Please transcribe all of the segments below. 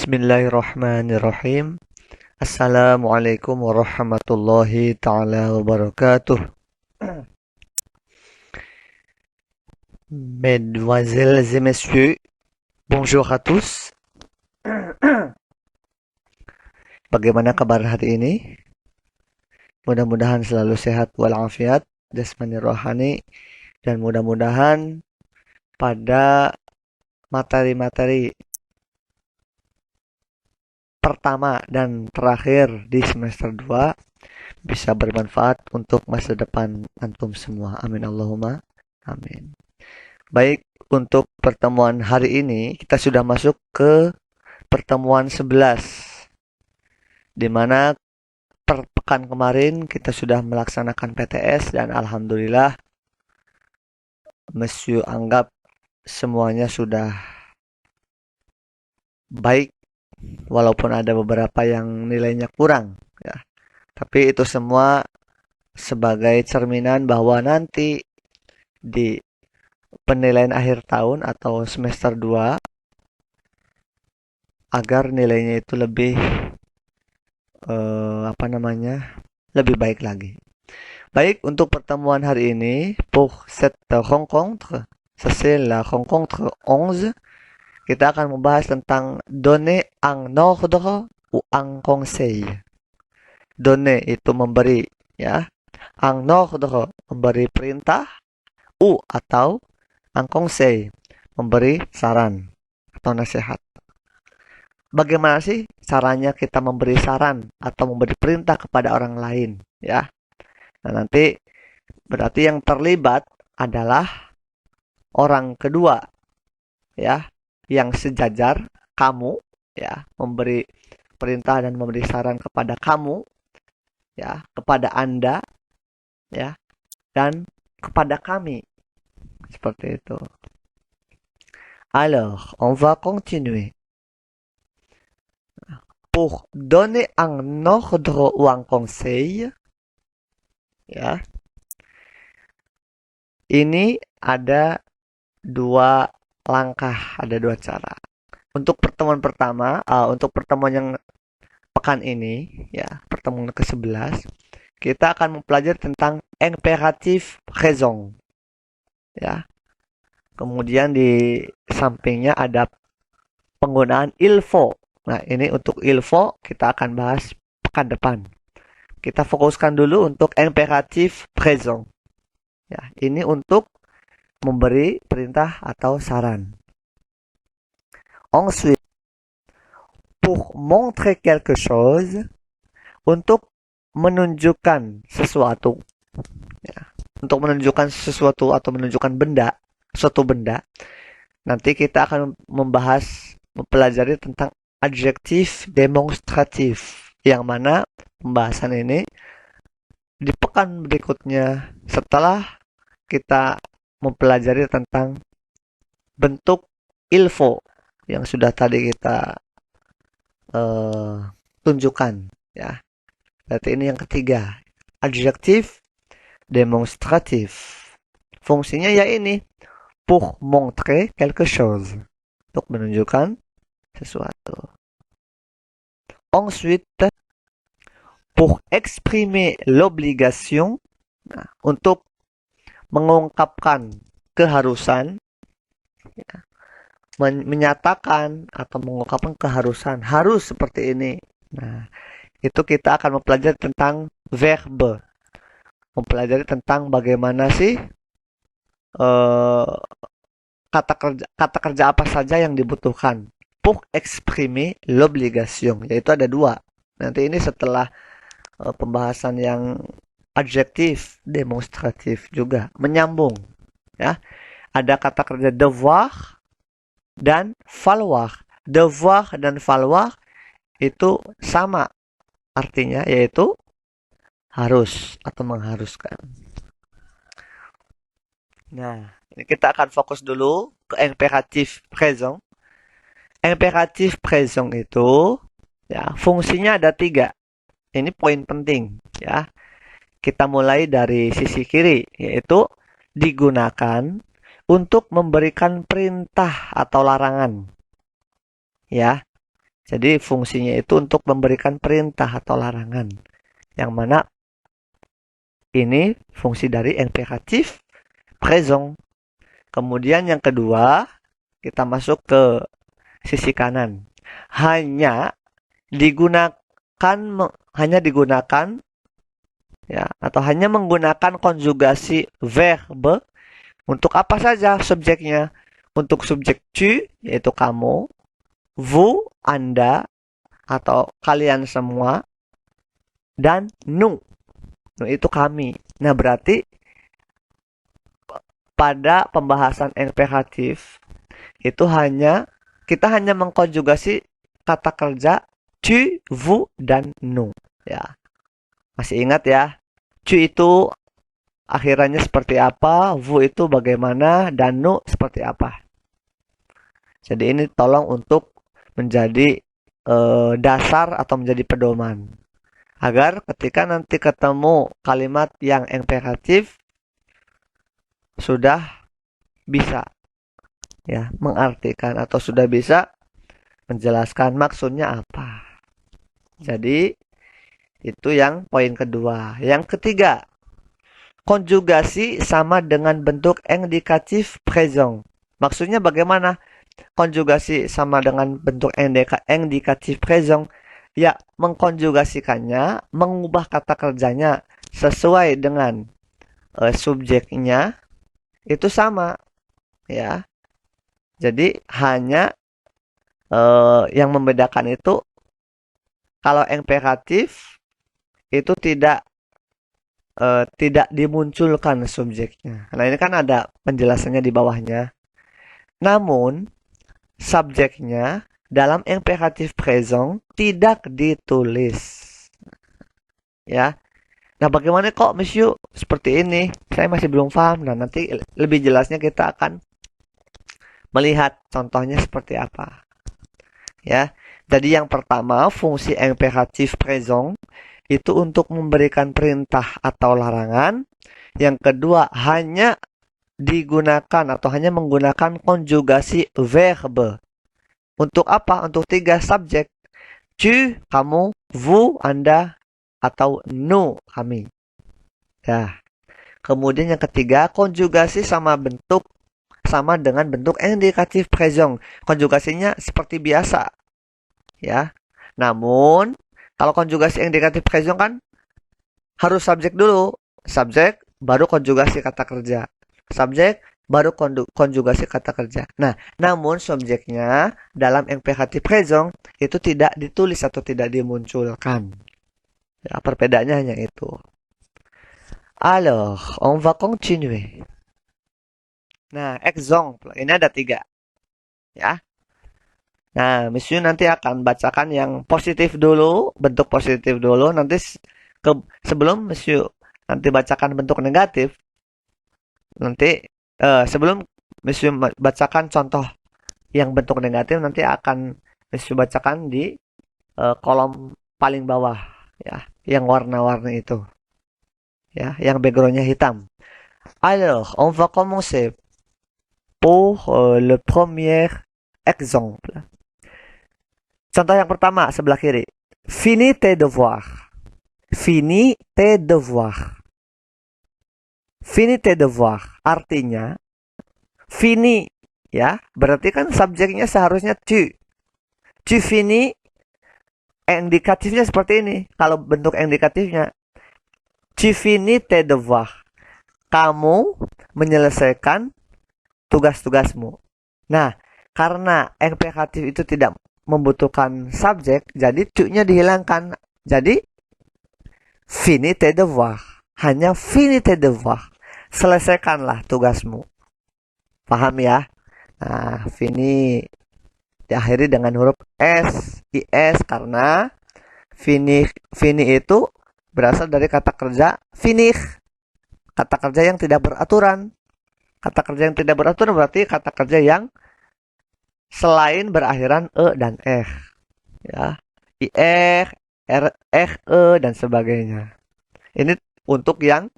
Bismillahirrahmanirrahim. Assalamualaikum warahmatullahi ta'ala wabarakatuh. Mesdemoiselles et messieurs, bonjour à tous. Bagaimana kabar hari ini? Mudah-mudahan selalu sehat walafiat, jasmani rohani, dan mudah-mudahan pada materi-materi pertama dan terakhir di semester 2 bisa bermanfaat untuk masa depan antum semua. Amin Allahumma amin. Baik, untuk pertemuan hari ini kita sudah masuk ke pertemuan 11, di mana per pekan kemarin kita sudah melaksanakan PTS dan alhamdulillah Monsieur anggap semuanya sudah baik, walaupun ada beberapa yang nilainya kurang ya. Tapi itu semua sebagai cerminan bahwa nanti di penilaian akhir tahun atau semester 2 agar nilainya itu lebih lebih baik lagi. Baik, untuk pertemuan hari ini, pour cette rencontre, c'est la rencontre 11, kita akan membahas tentang donner un ordre ou un conseil. Donner itu memberi, ya. Un ordre memberi perintah, ou atau un conseil memberi saran atau nasihat. Bagaimana sih caranya kita memberi saran atau memberi perintah kepada orang lain, ya? Nah, nanti berarti yang terlibat adalah orang kedua, ya, yang sejajar kamu, ya, memberi perintah dan memberi saran kepada kamu, ya, kepada Anda, ya, dan kepada kami. Seperti itu. Alors, on va continuer. Pour donner un ordre ou un conseil, ya, ini ada dua langkah, ada dua cara. Untuk pertemuan pertama, untuk pertemuan yang pekan ini, ya, pertemuan ke-11, kita akan mempelajari tentang imperatif raison, ya. Kemudian di sampingnya ada penggunaan il faut. Nah, ini untuk il faut kita akan bahas pekan depan. Kita fokuskan dulu untuk imperatif présent. Ya, ini untuk memberi perintah atau saran. Ensuite, pour montrer quelque chose, untuk menunjukkan sesuatu. Ya, untuk menunjukkan sesuatu atau menunjukkan benda, suatu benda. Nanti kita akan mempelajari tentang adjektif demonstratif, yang mana pembahasan ini di pekan berikutnya setelah kita mempelajari tentang bentuk il faut yang sudah tadi kita tunjukkan, ya. Berarti ini yang ketiga, adjektif demonstratif. Fungsinya ya ini, pour montrer quelque chose, untuk menunjukkan sesuatu. Ensuite, pour exprimer l'obligation, nah, untuk mengungkapkan keharusan, ya, menyatakan atau mengungkapkan keharusan, harus seperti ini. Nah, itu kita akan mempelajari tentang verbe, mempelajari tentang bagaimana sih kata kerja apa saja yang dibutuhkan pour exprimer l'obligation, yaitu ada dua. Nanti ini setelah pembahasan yang adjektif demonstratif juga menyambung, ya. Ada kata kerja devoir dan falloir. Devoir dan falloir itu sama artinya, yaitu harus atau mengharuskan. Nah, ini kita akan fokus dulu ke imperatif présent. Imperatif présent itu, ya, fungsinya ada 3. Ini poin penting, ya. Kita mulai dari sisi kiri, yaitu digunakan untuk memberikan perintah atau larangan, ya. Jadi fungsinya itu untuk memberikan perintah atau larangan. Yang mana ini fungsi dari imperatif présent. Kemudian yang kedua, kita masuk ke sisi kanan. Hanya digunakan ya, atau hanya menggunakan konjugasi verbe untuk apa saja subjeknya. Untuk subjek tu, yaitu kamu, vous, Anda, atau kalian semua, dan nous, nous itu kami. Nah, berarti pada pembahasan imperatif, itu kita hanya mengkonjugasi kata kerja tu, vous, dan nous. Ya. Masih ingat ya? Tu itu akhirannya seperti apa, vous itu bagaimana, dan nous seperti apa. Jadi ini tolong untuk menjadi dasar atau menjadi pedoman. Agar ketika nanti ketemu kalimat yang imperatif, sudah bisa ya mengartikan atau sudah bisa menjelaskan maksudnya apa. Jadi itu yang poin kedua. Yang ketiga, konjugasi sama dengan bentuk indikatif présent. Maksudnya bagaimana? Konjugasi sama dengan bentuk indikatif présent, ya mengkonjugasikannya, mengubah kata kerjanya sesuai dengan subjeknya itu sama ya. Jadi hanya yang membedakan itu kalau imperatif itu tidak dimunculkan subjeknya. Nah, ini kan ada penjelasannya di bawahnya. Namun subjeknya dalam imperatif présent tidak ditulis. Ya. Nah, bagaimana kok, Monsieur, seperti ini? Saya masih belum paham. Nah, nanti lebih jelasnya kita akan melihat contohnya seperti apa. Ya. Jadi yang pertama, fungsi imperatif présent itu untuk memberikan perintah atau larangan. Yang kedua, hanya digunakan atau hanya menggunakan konjugasi verbe. Untuk apa? Untuk 3 subjek. Tu, kamu, vous, Anda, atau nous, kami. Ya. Kemudian yang ketiga, konjugasi sama dengan bentuk indikatif présent. Konjugasinya seperti biasa. Ya. Namun, kalau konjugasi indikatif présent kan harus subjek dulu. Subjek baru konjugasi kata kerja. Subjek baru konjugasi kata kerja. Nah, namun subjeknya dalam imperatif présent itu tidak ditulis atau tidak dimunculkan. Ya, perbedaannya hanya itu. Alors, on va continuer. Nah, exemple. Ini ada 3. Ya. Nah, Monsieur nanti akan bacakan yang positif dulu, bentuk positif dulu. Nanti sebelum Monsieur nanti bacakan bentuk negatif, nanti sebelum Monsieur bacakan contoh yang bentuk negatif, nanti akan Monsieur bacakan di kolom paling bawah ya, yang warna-warni itu. Ya, yang backgroundnya hitam. Alors, on va commencer pour le premier exemple. Contoh yang pertama sebelah kiri. Finis tes devoirs. Finis tes devoirs. Finis tes devoirs artinya fini ya, berarti kan subjeknya seharusnya tu. Tu finis, indikatifnya seperti ini. Kalau bentuk indikatifnya tu finis tes devoirs. Kamu menyelesaikan tugas-tugasmu. Nah, karena imperatif itu tidak membutuhkan subjek, jadi tu-nya dihilangkan. Jadi finis tes devoirs. Hanya finis tes devoirs. Selesaikanlah tugasmu. Paham ya? Nah, fini diakhiri dengan huruf S, IS, karena fini itu berasal dari kata kerja finis. Kata kerja yang tidak beraturan. Kata kerja yang tidak beraturan berarti kata kerja yang selain berakhiran E dan ya, IR, dan sebagainya. Ini untuk yang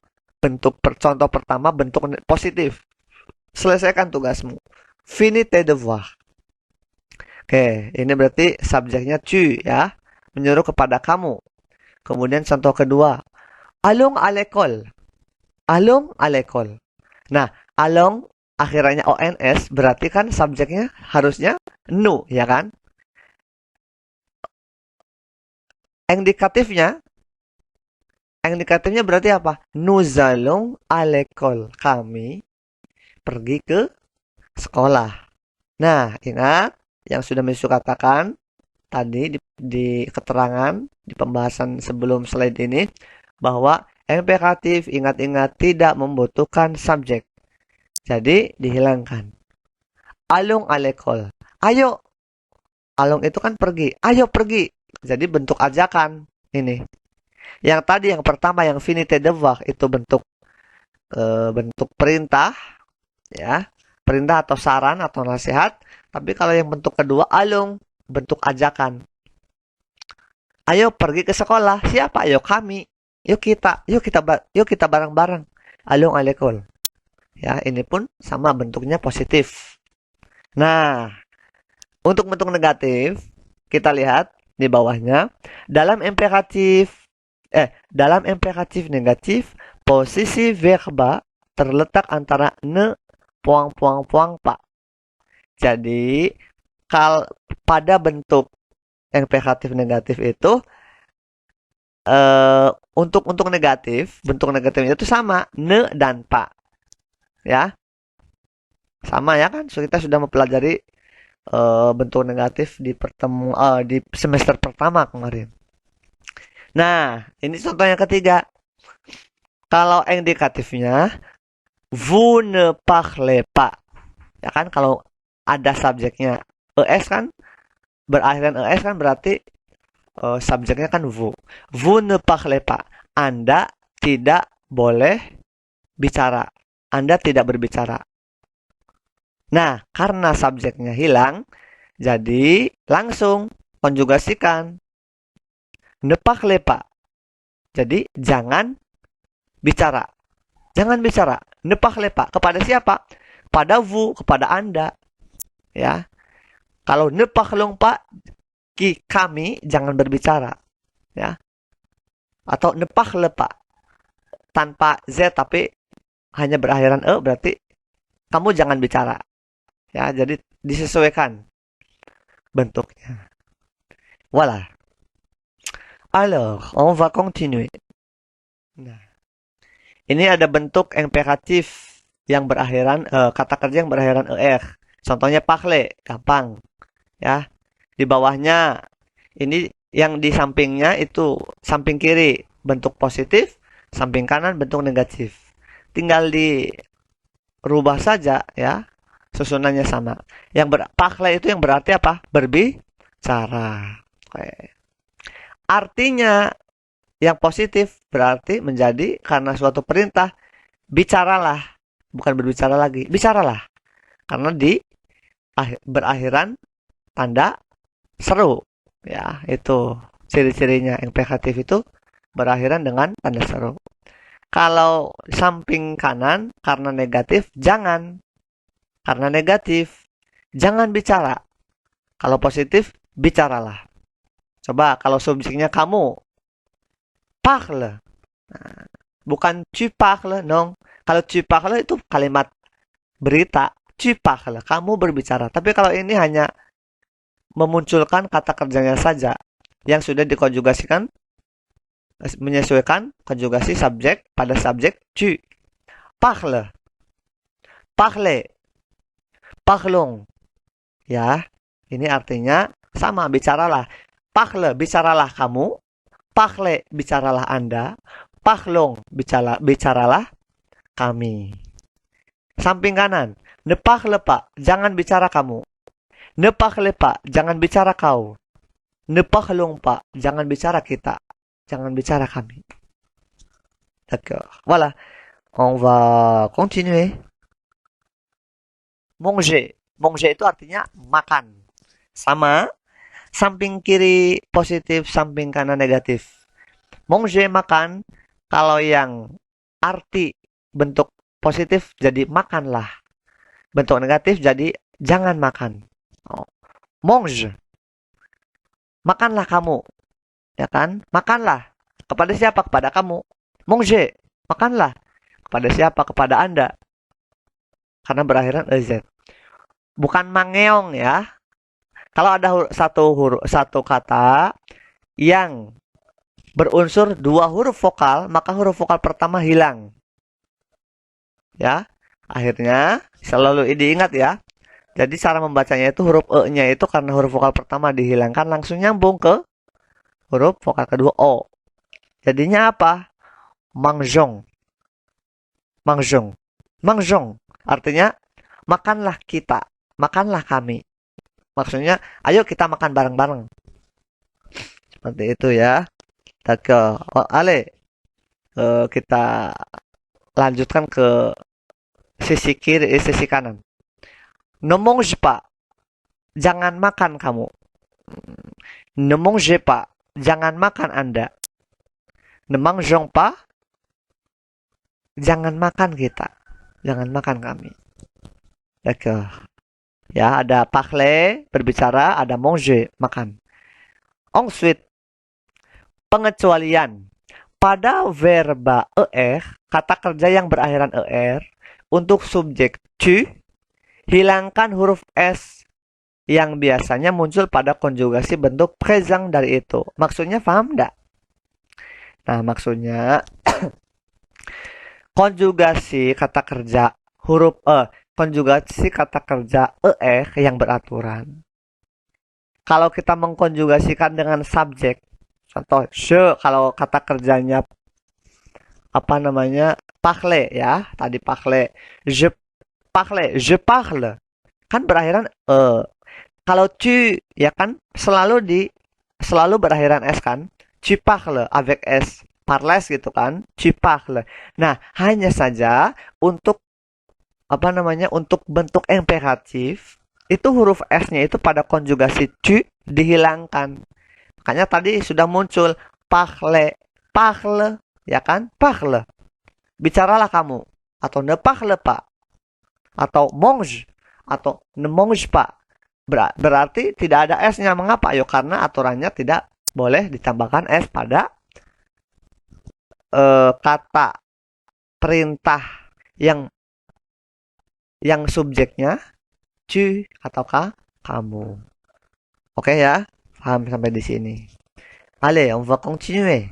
bentuk contoh pertama, bentuk positif. Selesaikan tugasmu. Finis tes devoirs. Oke, ini berarti subjeknya tu ya, menyuruh kepada kamu. Kemudian contoh kedua, alung alekol. Alung alekol. Nah, along akhirnya ONS berarti kan subjeknya harusnya nu, ya kan? Indikatifnya, indikatifnya berarti apa? Nous allons à l'école. Kami pergi ke sekolah. Nah, ingat yang sudah Misu katakan tadi di keterangan, di pembahasan sebelum slide ini, bahwa imperatif ingat-ingat tidak membutuhkan subjek. Jadi, dihilangkan. Alung alekol. Ayo. Alung itu kan pergi. Ayo pergi. Jadi bentuk ajakan ini. Yang tadi yang pertama yang finite devoir itu bentuk perintah ya. Perintah atau saran atau nasihat. Tapi kalau yang bentuk kedua alung bentuk ajakan. Ayo pergi ke sekolah. Siapa? Ayo kami. Yuk kita. Yuk kita bareng-bareng. Alung alekol. Ya, ini pun sama bentuknya positif. Nah, untuk bentuk negatif, kita lihat di bawahnya. Dalam imperatif negatif, posisi verba terletak antara ne, puang, puang, puang, pak. Jadi, pada bentuk imperatif negatif itu, untuk negatif, bentuk negatifnya itu sama, ne dan pak. Ya, sama ya kan? So, kita sudah mempelajari bentuk negatif di semester pertama kemarin. Nah, ini contoh yang ketiga. Kalau indikatifnya, vous ne parlez pas. Ya kan, kalau ada subjeknya es kan, berakhiran es kan berarti subjeknya kan vous. Vous ne parlez pas. Anda tidak boleh bicara. Anda tidak berbicara. Nah, karena subjeknya hilang, jadi langsung konjugasikan. Ne parlez pas. Jadi jangan bicara. Jangan bicara. Ne parlez pas. Kepada siapa? Kepada vous, kepada Anda. Ya. Kalau ne parlons pas, kami jangan berbicara. Ya. Atau ne parlez pas. Tanpa z tapi hanya berakhiran e berarti kamu jangan bicara. Ya, jadi disesuaikan bentuknya. Voilà. Alors, on va continuer. Nah, ini ada bentuk imperatif yang berakhiran kata kerja yang berakhiran er. Contohnya parler, gampang. Ya. Di bawahnya ini yang di sampingnya itu samping kiri bentuk positif, samping kanan bentuk negatif. Tinggal dirubah saja ya. Susunannya sama. Yang parler itu yang berarti apa? Berbicara. Oke. Artinya yang positif berarti menjadi karena suatu perintah bicaralah, bukan berbicara lagi, bicaralah. Karena berakhiran tanda seru. Ya, itu ciri-cirinya imperatif itu berakhiran dengan tanda seru. Kalau samping kanan karena negatif jangan. Karena negatif, jangan bicara. Kalau positif, bicaralah. Coba kalau subjeknya kamu, parle. Nah, bukan tu parle, non. Kalau tu parle itu kalimat berita, tu parle, kamu berbicara. Tapi kalau ini hanya memunculkan kata kerjanya saja yang sudah dikonjugasikan, menyesuaikan konjugasi subjek pada subjek tu. Parle. Parle. Parlons. Ya, ini artinya sama, bicaralah. Parle, bicaralah kamu. Parle, bicaralah Anda. Parlons, bicaralah kami. Samping kanan. Ne parle pas, jangan bicara kamu. Ne parle pas, jangan bicara kau. Ne parlons pas, jangan bicara kita. Jangan bicara kami. D'accord. Voilà. On va continuer. Manger. Manger itu artinya makan. Sama. Samping kiri positif, samping kanan negatif. Manger makan. Kalau yang arti bentuk positif jadi makanlah. Bentuk negatif jadi jangan makan. Oh. Mange. Makanlah kamu. Ya kan? Makanlah. Kepada siapa? Kepada kamu. Manger. Makanlah. Kepada siapa? Kepada Anda. Karena berakhiran ez. Bukan mangeong ya. Kalau ada satu kata yang berunsur dua huruf vokal, maka huruf vokal pertama hilang. Ya. Akhirnya selalu diingat ya. Jadi cara membacanya itu huruf e-nya itu karena huruf vokal pertama dihilangkan langsung nyambung ke huruf vokal kedua o. Jadinya apa? Mangjong. Mangjong. Mangjong. Artinya makanlah kita, makanlah kami. Maksudnya ayo kita makan bareng-bareng. Seperti itu ya. Kita lanjutkan ke sisi kiri, sisi kanan. Ne mange pas. Jangan makan kamu. Ne mangez pas. Jangan makan Anda. Ne mangeons pas. Jangan makan kita. Jangan makan kami. D'accord. Ya, ada parler, berbicara, ada manger, makan. Ensuite, pengecualian. Pada verba er, kata kerja yang berakhiran er, untuk subjek tu, hilangkan huruf S yang biasanya muncul pada konjugasi bentuk présent dari itu. Maksudnya paham enggak? Nah, maksudnya konjugasi kata kerja huruf konjugasi kata kerja er yang beraturan. Kalau kita mengkonjugasikan dengan subjek, contoh, kalau kata kerjanya parler ya, tadi parler, je parle, kan berakhiran kalau tu ya kan selalu berakhiran s kan, tu parles avec s, parles gitu kan, tu parles. Nah, hanya saja untuk untuk bentuk imperatif itu huruf s-nya itu pada konjugasi tu dihilangkan. Makanya tadi sudah muncul parle, ya kan, parle. Bicaralah kamu, atau ne parle pas, atau mange, atau ne mange pas. Berarti tidak ada S-nya. Mengapa? Yo, karena aturannya tidak boleh ditambahkan S pada kata perintah yang subjeknya tu ataukah kamu. Oke ya? Paham sampai di sini? Allez, on va continuer.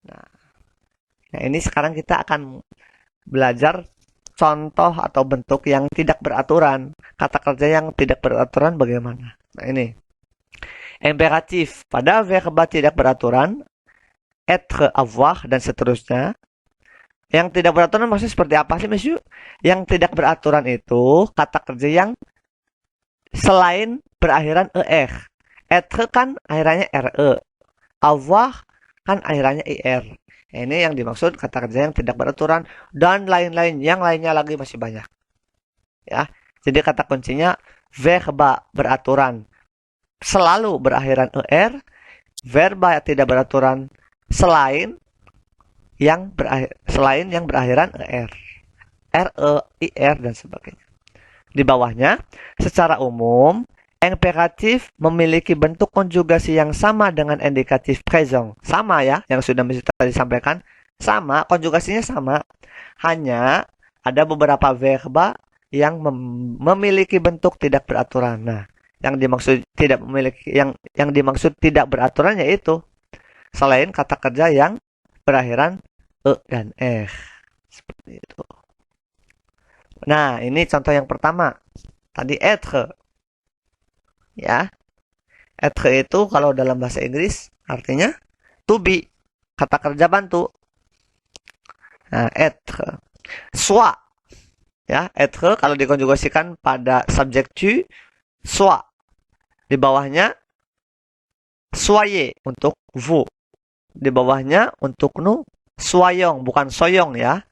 Nah, ini sekarang kita akan belajar contoh atau bentuk yang tidak beraturan. Kata kerja yang tidak beraturan bagaimana? Nah, ini. Imperatif pada verba tidak beraturan, être, avoir, dan seterusnya. Yang tidak beraturan maksudnya seperti apa sih, Monsieur? Yang tidak beraturan itu kata kerja yang selain berakhiran er. Être kan akhirannya re. Avoir kan akhirannya ir. Ini yang dimaksud kata kerja yang tidak beraturan, dan lain-lain, yang lainnya lagi masih banyak. Ya. Jadi kata kuncinya verba beraturan selalu berakhiran er, verba yang tidak beraturan selain yang berakhiran er, re, ir, dan sebagainya. Di bawahnya, secara umum imperatif memiliki bentuk konjugasi yang sama dengan indikatif présent. Sama ya, yang sudah tadi disampaikan. Sama, konjugasinya sama. Hanya ada beberapa verba yang memiliki bentuk tidak beraturan. Nah, yang dimaksud tidak memiliki yang dimaksud tidak beraturan yaitu selain kata kerja yang berakhiran e dan r. Seperti itu. Nah, ini contoh yang pertama. Tadi être. Ya. Être itu kalau dalam bahasa Inggris artinya to be. Kata kerja bantu. Nah, être. Soit. Ya, être kalau dikonjugasikan pada subjek tu, soit. Di bawahnya soyez untuk vous. Di bawahnya untuk nous, soyons, bukan soyong ya.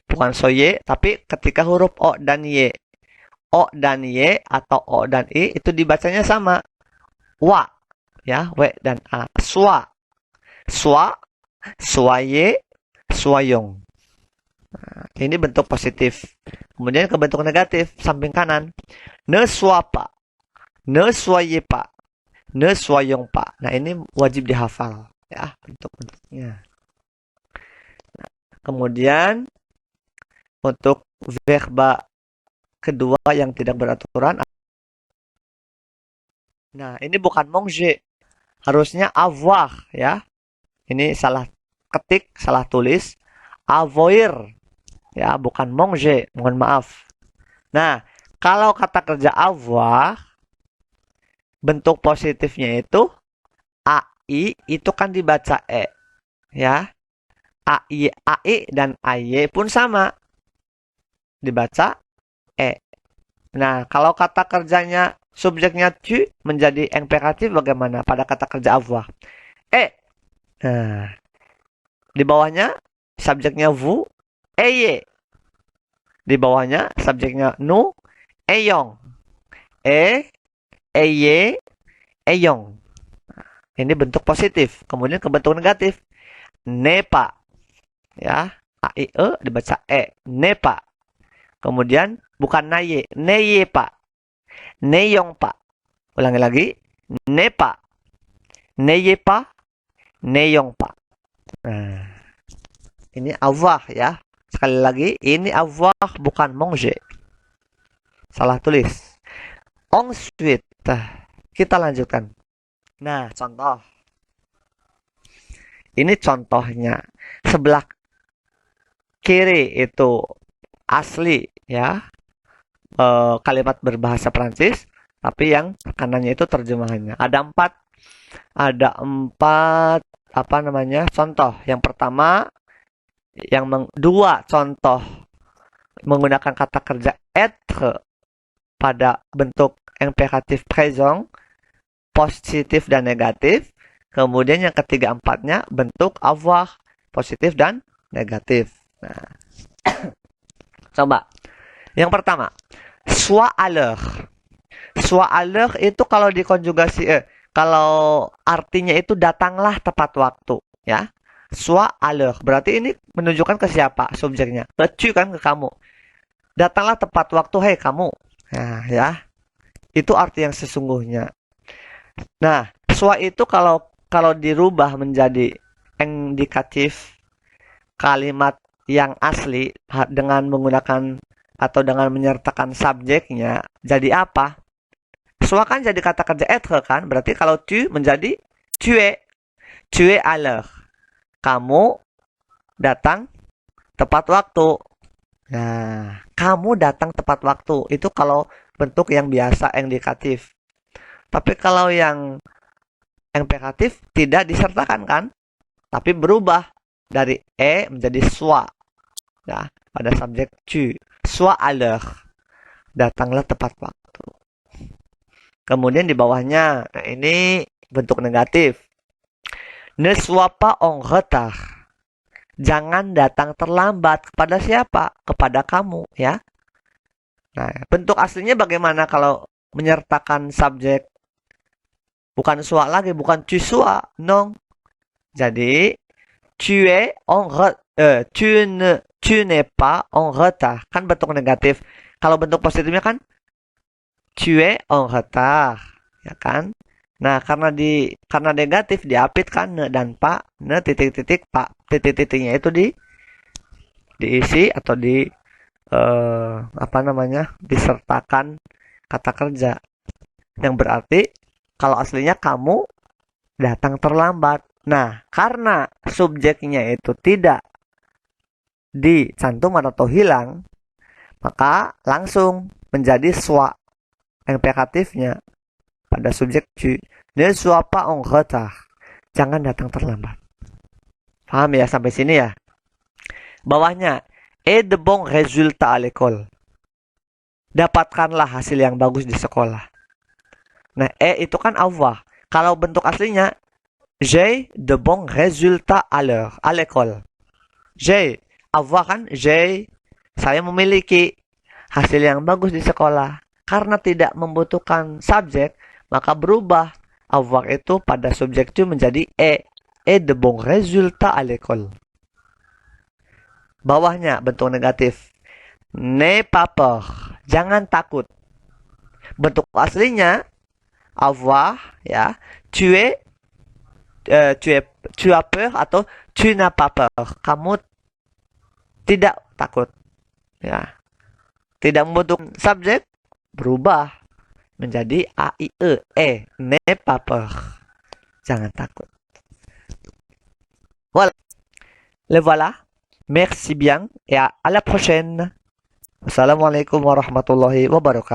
Bukan soye, tapi ketika huruf o dan y. O dan y atau o dan i itu dibacanya sama. Wa, ya, w dan a. Soit, soit, soyez, soyons. Nah, ini bentuk positif. Kemudian ke bentuk negatif, samping kanan. Ne sois pas. Ne soyez pas. Ne soyons pas. Nah, ini wajib dihafal. Ya, bentuk-bentuknya. Kemudian, untuk verba kedua yang tidak beraturan. Nah, ini bukan manger. Harusnya avoir, ya. Ini salah ketik, salah tulis. Avoir. Ya, bukan manger. Mohon maaf. Nah, kalau kata kerja avoir, bentuk positifnya itu AI itu kan dibaca E. Ya. AI dan AY pun sama. Dibaca E. Nah, kalau kata kerjanya subjeknya tu menjadi imperatif bagaimana pada kata kerja avoir? Nah, di bawahnya subjeknya vous, ayez. Di bawahnya subjeknya nous, ayons. Ayez, ayons. Ini bentuk positif. Kemudian ke bentuk negatif. Ne pas. Ya, AIE dibaca E. Ne pas. Kemudian bukan naye, neye pas. Neyong pas. Ulangi lagi. Ne pas. Neye pas. Neyong pas. Nah, ini avoir ya. Sekali lagi, ini avoir bukan manger. Salah tulis. Ensuite, kita lanjutkan. Nah, contoh. Ini contohnya. Sebelah kiri itu asli ya. Kalimat berbahasa Prancis. Tapi yang kanannya itu terjemahannya. Ada empat apa namanya contoh. Yang pertama, dua contoh menggunakan kata kerja être pada bentuk imperatif présent, positif dan negatif. Kemudian yang ketiga empatnya bentuk avoir, positif dan negatif. Nah, coba. Yang pertama, soit à l'heure. Soit à l'heure itu kalau dikonjugasi, kalau artinya itu datanglah tepat waktu, ya. Soit à l'heure. Berarti ini menunjukkan ke siapa subjeknya? Ke tu kan, ke kamu. Datanglah tepat waktu, hei kamu. Nah, ya. Itu arti yang sesungguhnya. Nah, soit itu kalau dirubah menjadi indikatif kalimat yang asli dengan menggunakan atau dengan menyertakan subjeknya, jadi apa? Soit kan jadi kata kerja être kan? Berarti kalau tu menjadi tu es. Tu es à l'heure. Kamu datang tepat waktu. Nah, kamu datang tepat waktu. Itu kalau bentuk yang biasa indikatif. Tapi kalau yang imperatif tidak disertakan kan? Tapi berubah dari e menjadi soit. Ya, pada subjek tu. Soit à l'heure. Datanglah tepat waktu. Kemudian di bawahnya, nah ini bentuk negatif. Ne sois pas en retard. Jangan datang terlambat. Kepada siapa? Kepada kamu, ya. Nah, bentuk aslinya bagaimana kalau menyertakan subjek? Bukan soit lagi, bukan tu sois, non. Jadi, tu es en retard. Tu n'es pas en retard. Kan bentuk negatif. Kalau bentuk positifnya kan tu es en retard, ya kan? Nah, karena negatif diapit kan ne dan pak, ne titik-titik pak, titik-titiknya itu diisi atau apa namanya? Disertakan kata kerja. Yang berarti kalau aslinya kamu datang terlambat. Nah, karena subjeknya itu tidak dicantum atau hilang, maka langsung menjadi soit imperatifnya pada subjek tu. Ne sois pas en retard. Jangan datang terlambat. Paham ya sampai sini ya? Bawahnya, et de bons résultats à l'école. Dapatkanlah hasil yang bagus di sekolah. Nah, itu kan avoir. Kalau bentuk aslinya, j'ai de bons résultats à l'école. J'ai, avoir kan, saya memiliki hasil yang bagus di sekolah. Karena tidak membutuhkan subjek, maka berubah avoir itu pada subjek itu menjadi et de bons résultats à l'école. Bawahnya bentuk negatif. N'aie pas peur. Jangan takut. Bentuk aslinya avoir, ya. Tu as peur atau tu n'as pas peur. Kamu tidak takut, ya. Tidak membentuk subjek, berubah menjadi a i e, n'aie pas peur. Jangan takut. Voilà. Le voilà. Merci bien et à la prochaine. Assalamualaikum warahmatullahi wabarakatuh.